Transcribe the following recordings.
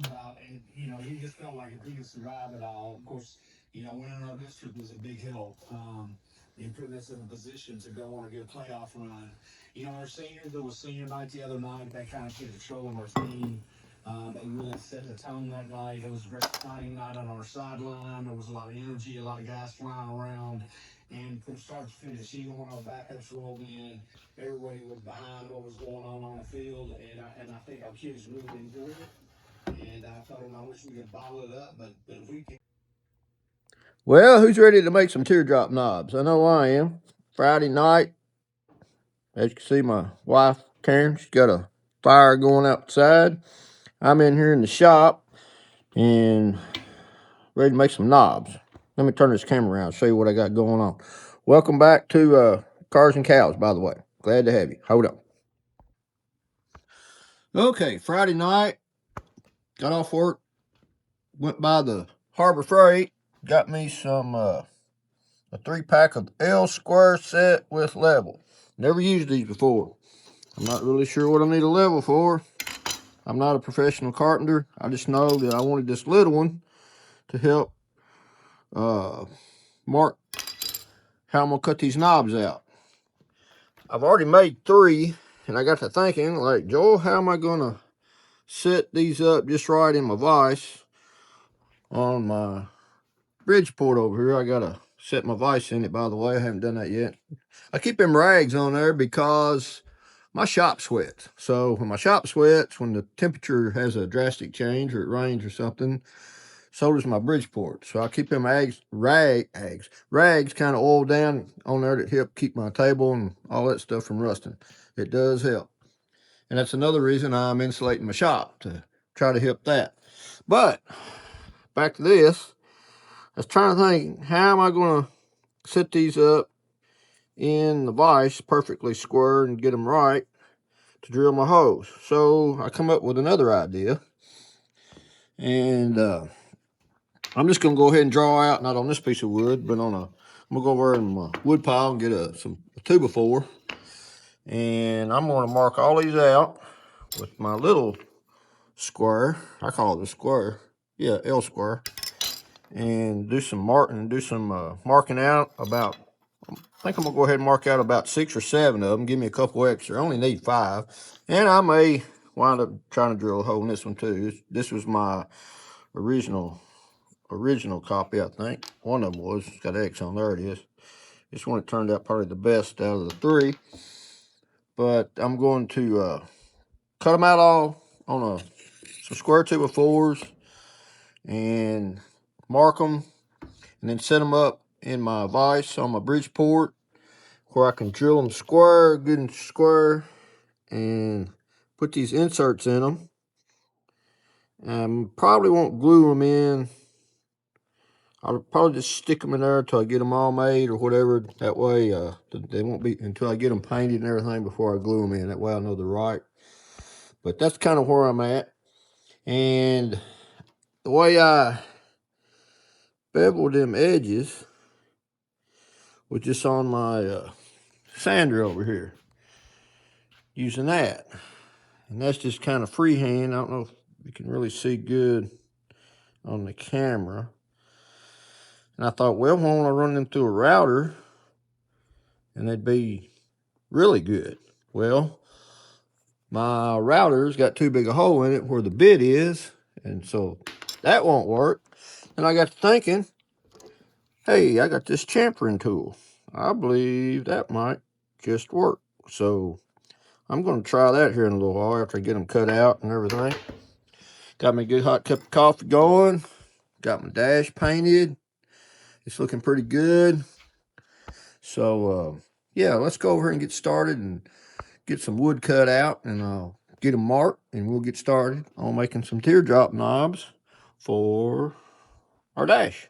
about, and he just felt like if he could survive it all, of course, winning our district was a big help. And putting us in a position to go on a good playoff run. Our seniors, there was senior night the other night. That kind of took control of our team. They really set the tone that night. It was a very exciting night on our sideline. There was a lot of energy, a lot of guys flying around. And from start to finish, even when our backups rolled in, everybody was behind what was going on the field. And I think our kids really enjoyed it. And I told them I wish we could bottle it up, but if we can. Well, who's ready to make some teardrop knobs? I know I am. Friday night, as you can see, my wife, Karen, she's got a fire going outside. I'm in here in the shop and ready to make some knobs. Let me turn this camera around and show you what I got going on. Welcome back to Cars and Cows, by the way. Glad to have you. Hold on. Okay, Friday night, got off work, went by the Harbor Freight, got me some a 3-pack of L square set with level. Never used these before. I'm not really sure what I need a level for. I'm not a professional carpenter. I just know that I wanted this little one to help mark how I'm gonna cut these knobs out. I've already made 3, and I got to thinking, like, Joel, how am I gonna set these up just right in my vise on my Bridgeport over here? I gotta set my vise in it, by the way. I haven't done that yet. I keep them rags on there because my shop sweats. So when my shop sweats, when the temperature has a drastic change or it rains or something, so does my Bridgeport. So I keep them rags kind of oiled down on there to help keep my table and all that stuff from rusting. It does help. And that's another reason I'm insulating my shop, to try to help that. But back to this. I was trying to think, how am I going to set these up in the vise perfectly square and get them right to drill my holes? So I come up with another idea. And I'm just going to go ahead and draw out, not on this piece of wood, but I'm going to go over in my wood pile and get a 2x4. And I'm going to mark all these out with my little square. I call it a square. Yeah, L square. And do some marking out about, I think I'm going to go ahead and mark out about 6 or 7 of them. Give me a couple extra. I only need 5. And I may wind up trying to drill a hole in this one too. This was my original copy, I think. One of them was. It's got X on there. It is. This one turned out probably the best out of the 3. But I'm going to cut them out all on some square 2x4s and mark them, and then set them up in my vise on my Bridgeport where I can drill them square, good and square, and put these inserts in them. Probably won't glue them in. I'll probably just stick them in there until I get them all made or whatever. That way they won't be, until I get them painted and everything before I glue them in. That way I know they're right. But that's kind of where I'm at. And the way I beveled them edges was just on my sander over here, using that. And that's just kind of freehand. I don't know if you can really see good on the camera. And I thought, well, why don't I run them through a router and they'd be really good? Well, my router's got too big a hole in it where the bit is, and so that won't work. And I got to thinking, hey, I got this chamfering tool. I believe that might just work. So I'm going to try that here in a little while after I get them cut out and everything. Got me a good hot cup of coffee going. Got my dash painted. It's looking pretty good. So, yeah, let's go over here and get started and get some wood cut out, and I'll get them marked, and we'll get started on making some teardrop knobs for our dash.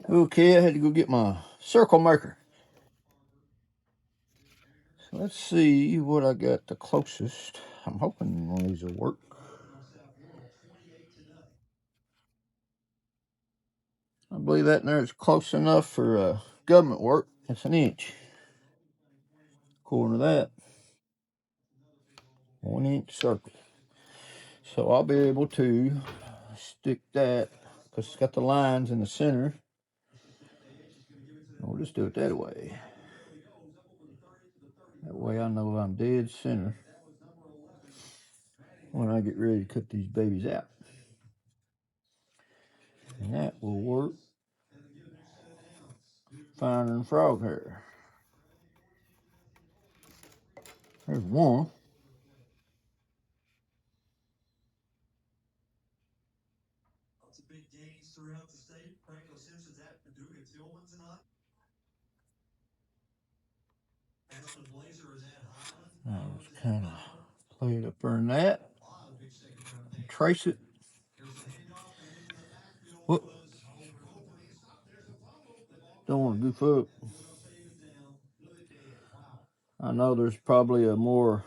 Okay, I had to go get my circle marker. So let's see what I got the closest. I'm hoping one of these will work. I believe that in there is close enough for government work. It's an inch. corner of that. 1-inch circle. So I'll be able to stick that, because it's got the lines in the center. We'll just do it that way. That way I know I'm dead center when I get ready to cut these babies out. And that will work finer than frog hair. There's one. I'll just kind of play it up there in that. And trace it. Whoop. Don't want to goof up. I know there's probably a more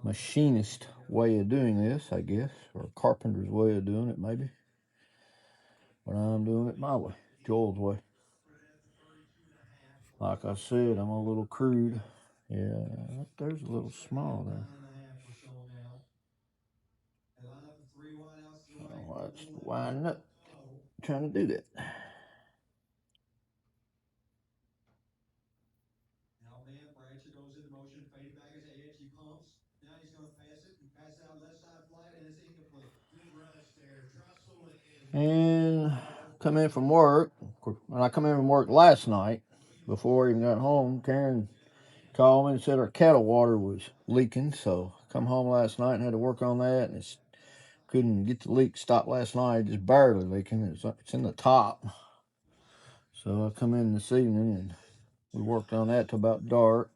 machinist way of doing this, I guess, or a carpenter's way of doing it, maybe. But I'm doing it my way, Joel's way. Like I said, I'm a little crude. Yeah, there's a little small there. Oh, that's winding up, trying to do that. And come in from work. When I come in from work last night, before I even got home, Karen called me and said our kettle water was leaking. So I come home last night and had to work on that, and couldn't get the leak stopped last night. Just barely leaking. It's in the top. So I come in this evening and we worked on that till about dark.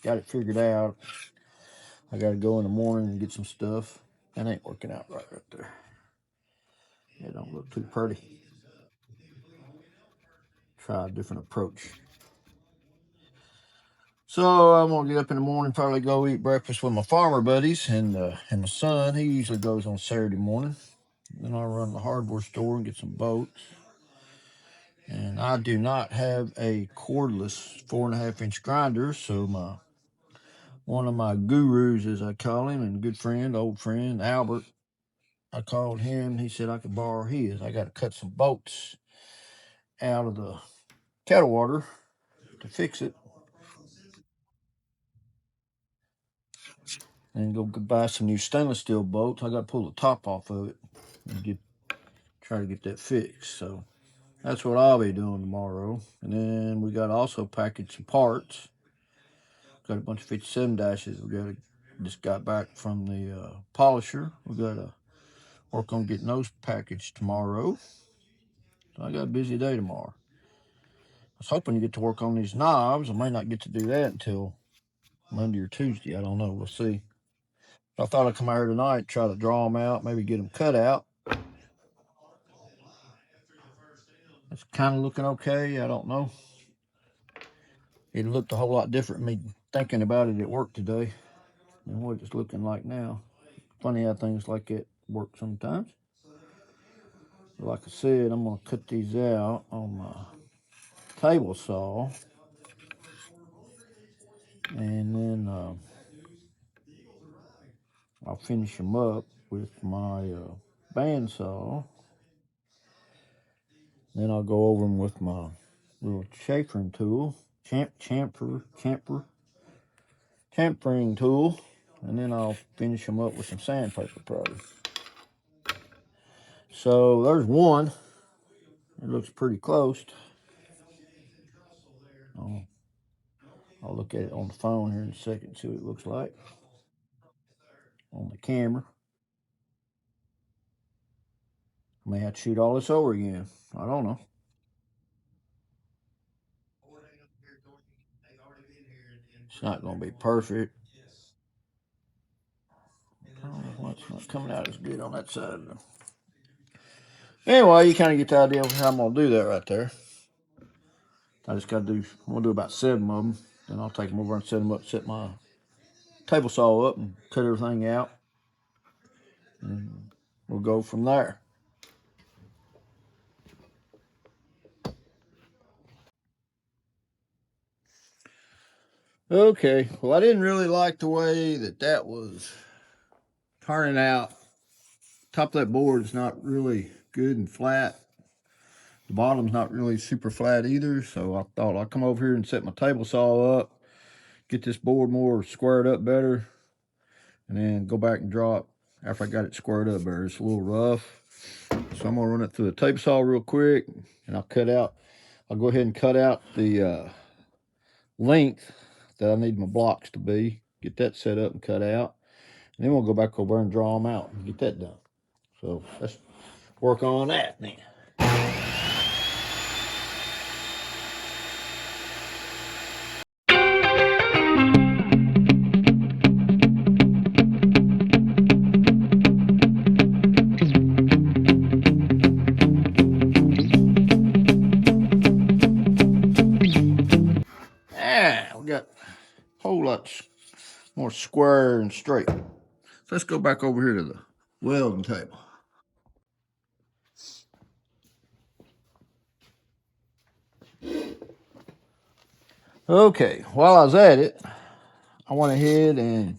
Got it figured out. I got to go in the morning and get some stuff. That ain't working out right there. It don't look too pretty. Try a different approach. So I'm gonna get up in the morning, probably go eat breakfast with my farmer buddies, and my son. He usually goes on Saturday morning. Then I'll run to the hardware store and get some bolts. And I do not have a cordless 4.5-inch grinder, so one of my gurus, as I call him, and good friend, old friend, Albert, I called him. He said I could borrow his. I got to cut some bolts out of the kettle water to fix it, and go buy some new stainless steel bolts. I got to pull the top off of it and try to get that fixed. So that's what I'll be doing tomorrow. And then we got to also package some parts. Got a bunch of 57 dashes. Just got back from the polisher. We got to work on getting those packaged tomorrow. So I got a busy day tomorrow. I was hoping to get to work on these knobs. I may not get to do that until Monday or Tuesday. I don't know. We'll see. I thought I'd come out here tonight, try to draw them out, maybe get them cut out. It's kind of looking okay. I don't know. It looked a whole lot different me thinking about it at work today than what it's looking like now. Funny how things like that work sometimes. But like I said, I'm going to cut these out on my table saw. And then I'll finish them up with my bandsaw. Then I'll go over them with my little chamfering tool, chamfering tool, and then I'll finish them up with some sandpaper probably. So there's one. It looks pretty close. I'll look at it on the phone here in a second, see what it looks like on the camera. I may have to shoot all this over again. I don't know. It's not going to be perfect. I don't know why it's not coming out as good on that side. Anyway, you kind of get the idea of how I'm going to do that right there. I just got to I'm going to do about 7 of them. Then I'll take them over and set them up, set my table saw up and cut everything out. And we'll go from there. Okay, well, I didn't really like the way that was turning out. Top of that board is not really good and flat. The bottom's not really super flat either, so I thought I'd come over here and set my table saw up, get this board more squared up better, and then go back and draw it after I got it squared up better. It's a little rough, so I'm gonna run it through the table saw real quick, and I'll go ahead and cut out the length that I need my blocks to be, get that set up and cut out, and then we'll go back over and draw them out and get that done. So let's work on that then. We got a whole lot more square and straight. So let's go back over here to the welding table. Okay, while I was at it, I went ahead and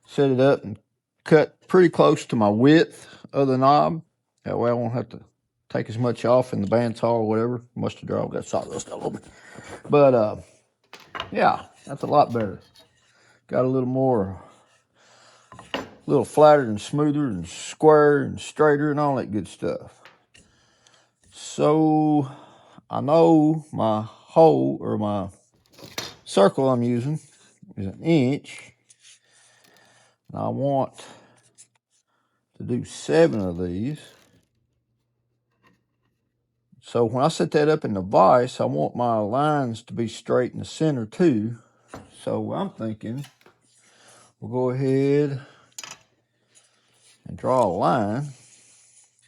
set it up and cut pretty close to my width of the knob. That way I won't have to take as much off in the bandsaw or whatever. Must have got sawdust all over. But yeah, that's a lot better. Got a little flatter and smoother and square and straighter and all that good stuff. So I know my hole or my circle I'm using is 1 inch. And I want to do 7 of these. So when I set that up in the vise, I want my lines to be straight in the center too. So I'm thinking we'll go ahead and draw a line.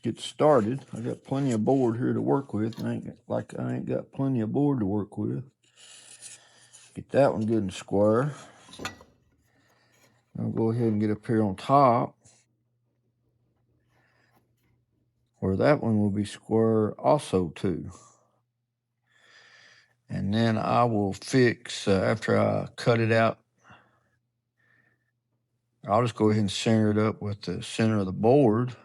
Get started. I got plenty of board here to work with. I ain't got plenty of board to work with. Get that one good and square. I'll go ahead and get up here on top where that one will be square also too. And then I will fix, after I cut it out, I'll just go ahead and center it up with the center of the board.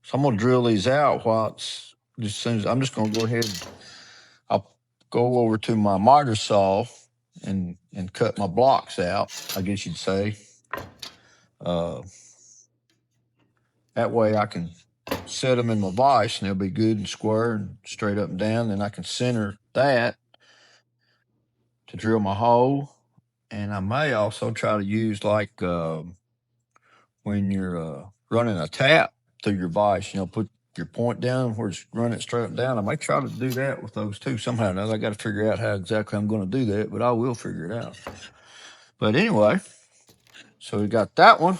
So I'm gonna drill these out while it's, as soon as I'm just gonna go ahead, I'll go over to my miter saw and cut my blocks out, I guess you'd say. That way I can set them in my vise and they'll be good and square and straight up and down. Then I can center that to drill my hole. And I may also try to use like when you're running a tap through your vise, put your point down where it's running straight up and down. I may try to do that with those too somehow or another. I got to figure out how exactly I'm going to do that, but I will figure it out. But anyway, so we got that one.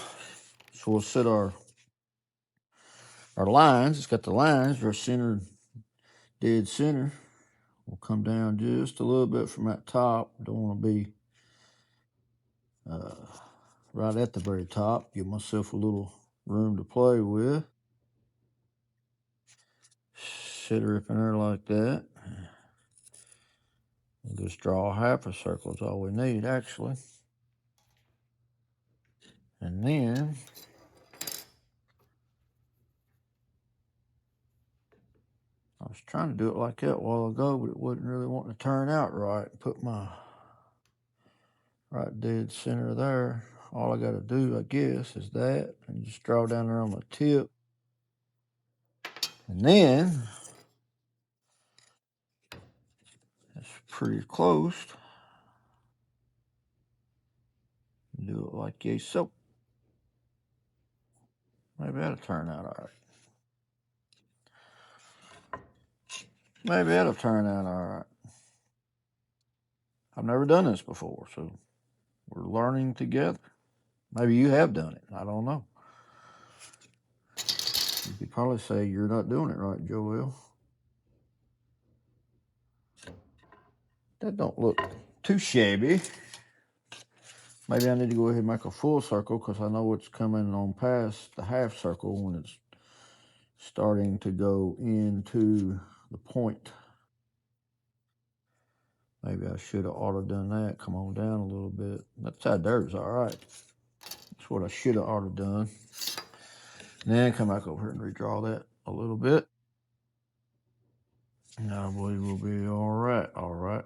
So we'll set our lines. It's got the lines. They're centered, dead center. We'll come down just a little bit from that top. Don't want to be right at the very top. Give myself a little room to play with. Set her up in there like that. We'll just draw half a circle is all we need, actually. And then I was trying to do it like that a while ago, but it wasn't really wanting to turn out right. Put my right dead center there. All I got to do, I guess, is that, and just draw down there on the tip. And then that's pretty close. Do it like this. So maybe that'll turn out all right. Maybe that'll turn out all right. I've never done this before, so we're learning together. Maybe you have done it. I don't know. You could probably say you're not doing it right, Joel. That don't look too shabby. Maybe I need to go ahead and make a full circle because I know it's coming on past the half circle when it's starting to go into the point. Maybe Maybe I should have ought to done that. Come on down a little bit. That side there is all right. That's what I should have ought to done. And then come back over here and redraw that a little bit. And I believe we'll be all right. All right.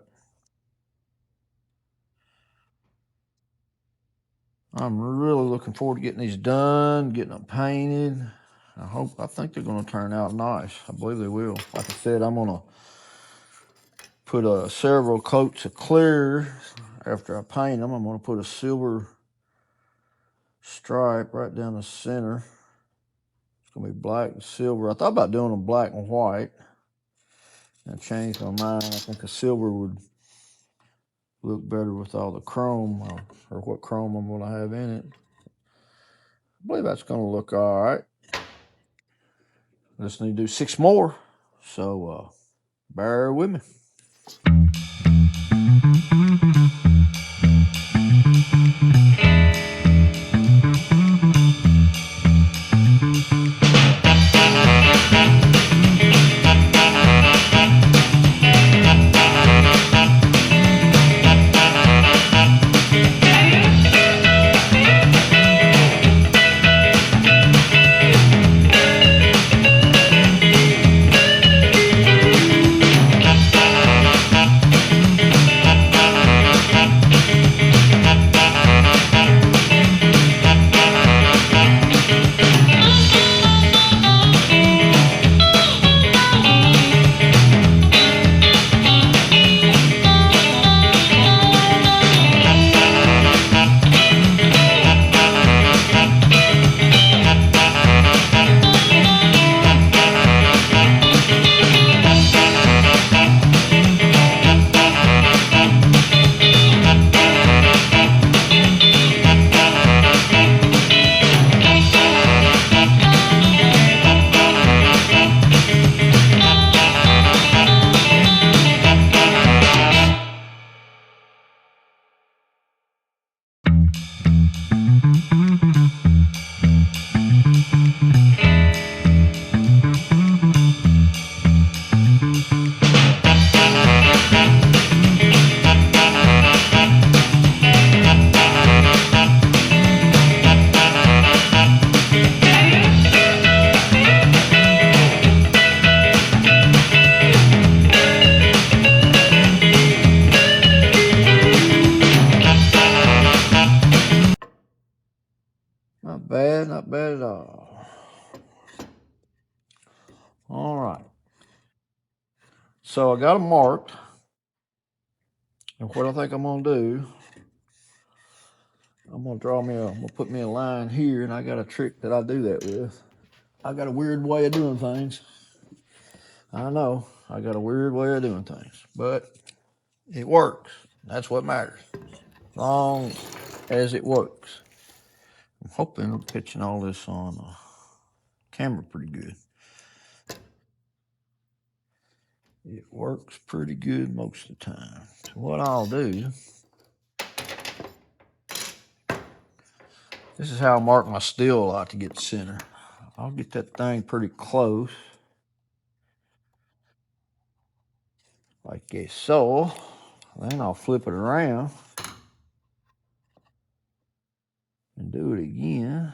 I'm really looking forward to getting these done, getting them painted. I think they're going to turn out nice. I believe they will. Like I said, I'm going to put several coats of clear after I paint them. I'm going to put a silver stripe right down the center. It's going to be black and silver. I thought about doing them black and white. I changed my mind. I think a silver would look better with all the chrome or what chrome I'm going to have in it. I believe that's going to look all right. I just need to do 6 more. So bear with me. Not bad at all. All right. So I got them marked. And what I think I'm going to do, I'm going to put me a line here, and I got a trick that I do that with. I got a weird way of doing things. I know, I got a weird way of doing things, but it works. That's what matters. As long as it works. I'm hoping I'm catching all this on camera pretty good. It works pretty good most of the time. So what I'll do, this is how I mark my steel lot to get center. I'll get that thing pretty close, like so. Then I'll flip it around and do it again.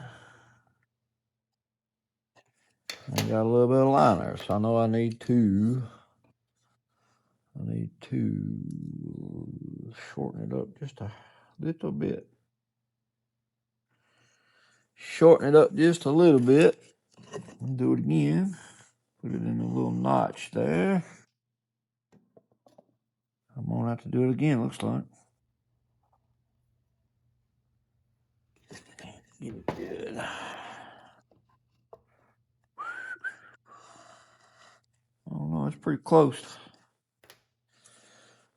I got a little bit of line there, so I know I need to shorten it up just a little bit. Shorten it up just a little bit. And do it again. Put it in a little notch there. I'm going to have to do it again, looks like. Get it good. Oh no, it's pretty close.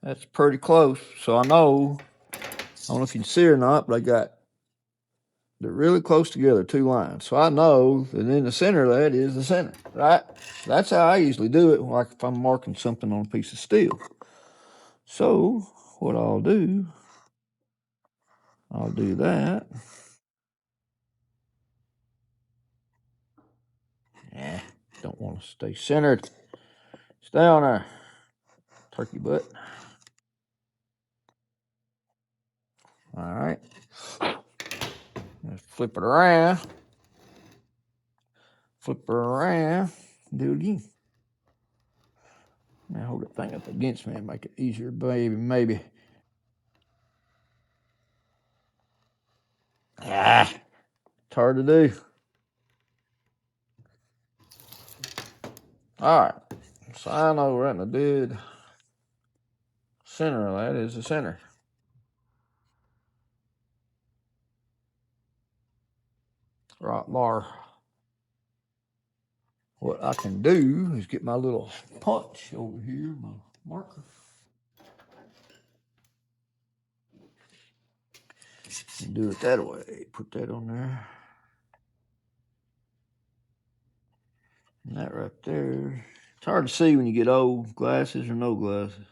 That's pretty close. So I know, I don't know if you can see or not, but they're really close together, 2 lines. So I know that in the center of that is the center, right? That's how I usually do it, like if I'm marking something on a piece of steel. So what I'll do that. Don't want to stay centered. Stay on there, turkey butt. flip it around. Flip her around. Do it again. Now hold that thing up against me and make it easier, baby. Maybe. It's hard to do. All right. So I know right in the dead center of that is the center. Right there. What I can do is get my little punch over here, my marker. And do it that way. Put that on there. And that right there. It's hard to see when you get old, glasses or no glasses.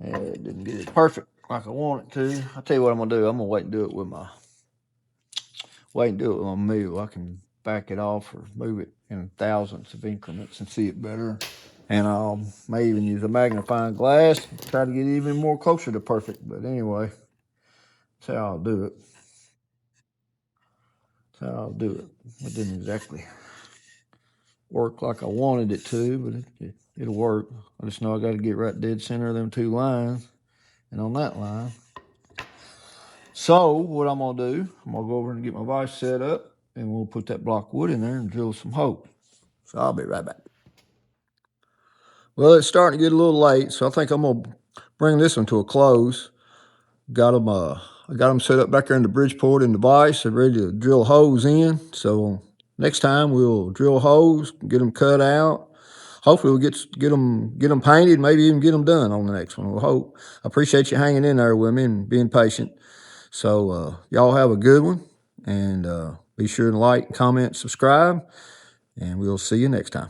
Yeah, it didn't get it perfect like I want it to. I'll tell you what I'm gonna do. I'm gonna wait and do it with my mill. I can back it off or move it in thousandths of increments and see it better. And I may even use a magnifying glass, try to get even more closer to perfect. But anyway, that's how I'll do it. That's how I'll do it. It didn't exactly work like I wanted it to, but it'll work. I just know I got to get right dead center of them two lines and on that line. So what I'm going to do, I'm going to go over and get my vise set up and we'll put that block of wood in there and drill some holes. So I'll be right back. Well, it's starting to get a little late, so I think I'm going to bring this one to a close. I got them set up back there in the Bridgeport in the vise. They're ready to drill holes in. So next time we'll drill holes, get them cut out. Hopefully we'll get them painted, maybe even get them done on the next one. We'll hope. I appreciate you hanging in there with me and being patient. So y'all have a good one, and be sure to like, comment, subscribe, and we'll see you next time.